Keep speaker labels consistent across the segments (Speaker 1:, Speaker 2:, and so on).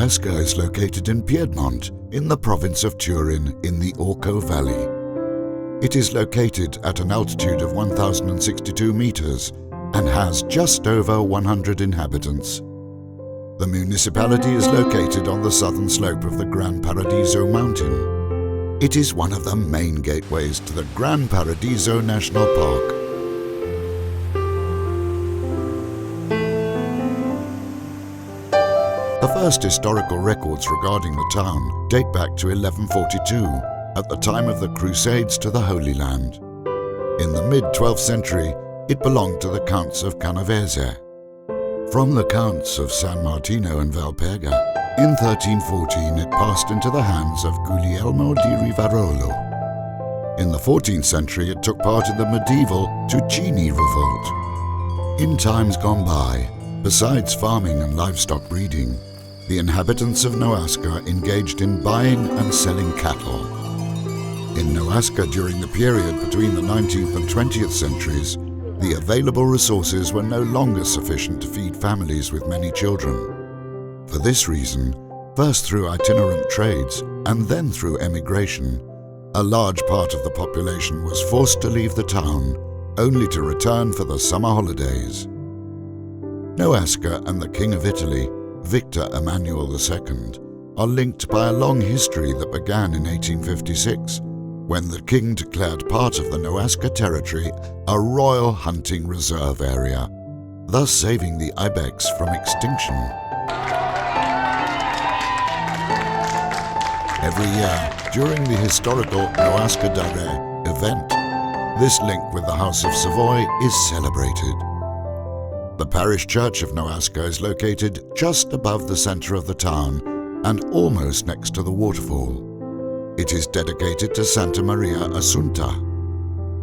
Speaker 1: NOASCA is located in Piedmont, in the province of Turin, in the Orco Valley. It is located at an altitude of 1,062 meters and has just over 100 inhabitants. The municipality is located on the southern slope of the Gran Paradiso mountain. It is one of the main gateways to the Gran Paradiso National Park. The first historical records regarding the town date back to 1142, at the time of the Crusades to the Holy Land. In the mid-12th century, it belonged to the Counts of Canavese. From the Counts of San Martino and Valperga, in 1314 it passed into the hands of Guglielmo di Rivarolo. In the 14th century it took part in the medieval Tucini revolt. In times gone by, besides farming and livestock breeding, the inhabitants of NOASCA engaged in buying and selling cattle. In NOASCA during the period between the 19th and 20th centuries, the available resources were no longer sufficient to feed families with many children. For this reason, first through itinerant trades and then through emigration, a large part of the population was forced to leave the town, only to return for the summer holidays. NOASCA and the King of Italy, Victor Emmanuel II, are linked by a long history that began in 1856, when the king declared part of the NOASCA territory a royal hunting reserve area, thus saving the ibex from extinction. Every year, during the historical NOASCA Dare event, this link with the House of Savoy is celebrated. The parish church of NOASCA is located just above the center of the town and almost next to the waterfall. It is dedicated to Santa Maria Assunta.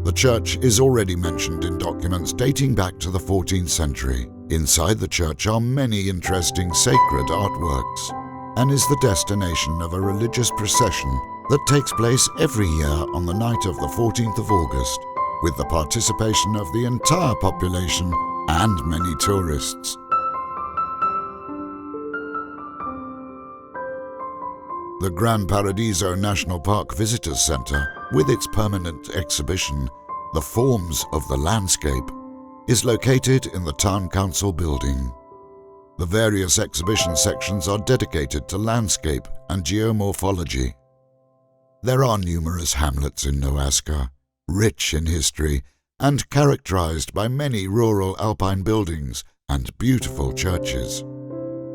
Speaker 1: The church is already mentioned in documents dating back to the 14th century. Inside the church are many interesting sacred artworks and is the destination of a religious procession that takes place every year on the night of the 14th of August, with the participation of the entire population and many tourists. The Gran Paradiso National Park Visitors Center, with its permanent exhibition, The Forms of the Landscape, is located in the Town Council building. The various exhibition sections are dedicated to landscape and geomorphology. There are numerous hamlets in NOASCA, rich in history and characterized by many rural alpine buildings and beautiful churches.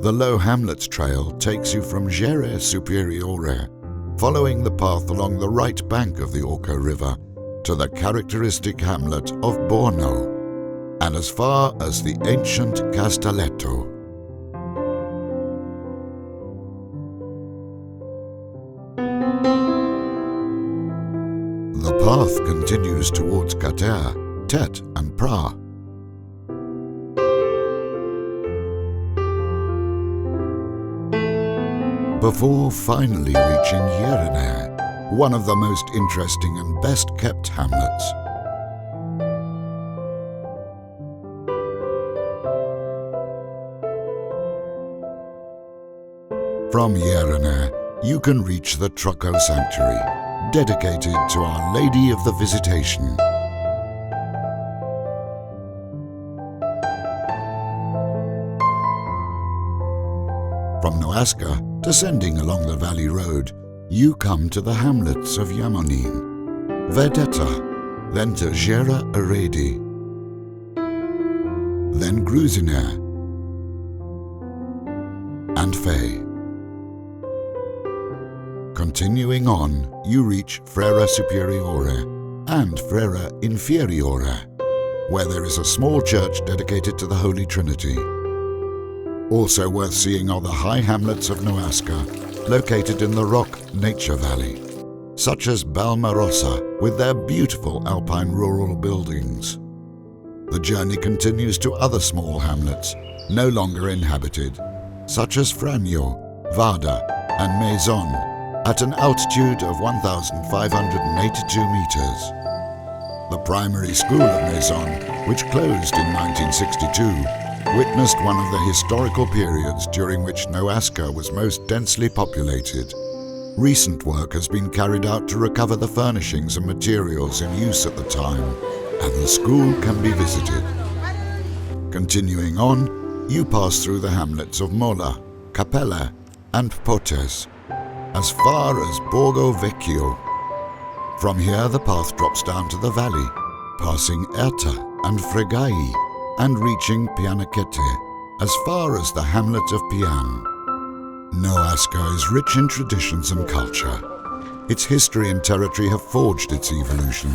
Speaker 1: The Low Hamlets Trail takes you from Gere Superiore, following the path along the right bank of the Orco River, to the characteristic hamlet of Borno, and as far as the ancient Castelletto. The path continues towards Kater, Tet and Pra. Before finally reaching Yerine, one of the most interesting and best-kept hamlets. From Yerine, you can reach the Trocco Sanctuary, dedicated to Our Lady of the Visitation. From NOASCA, descending along the valley road, you come to the hamlets of Yamonin, Vedetta, then to Gera Aredi, then Gruziner, and Fay. Continuing on, you reach Frera Superiore and Frera Inferiore, where there is a small church dedicated to the Holy Trinity. Also worth seeing are the high hamlets of NOASCA, located in the Rock Nature Valley, such as Balmarosa, with their beautiful alpine rural buildings. The journey continues to other small hamlets, no longer inhabited, such as Fragno, Vada, and Maison, at an altitude of 1,582 meters. The primary school of Maison, which closed in 1962, witnessed one of the historical periods during which NOASCA was most densely populated. Recent work has been carried out to recover the furnishings and materials in use at the time, and the school can be visited. Continuing on, you pass through the hamlets of Mola, Capella and Potes, as far as Borgo Vecchio. From here the path drops down to the valley, passing Erta and Fregai, and reaching Pianacete, as far as the hamlet of Pian. NOASCA is rich in traditions and culture. Its history and territory have forged its evolution.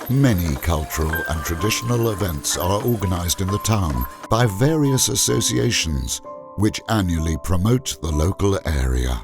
Speaker 1: Many cultural and traditional events are organized in the town by various associations which annually promote the local area.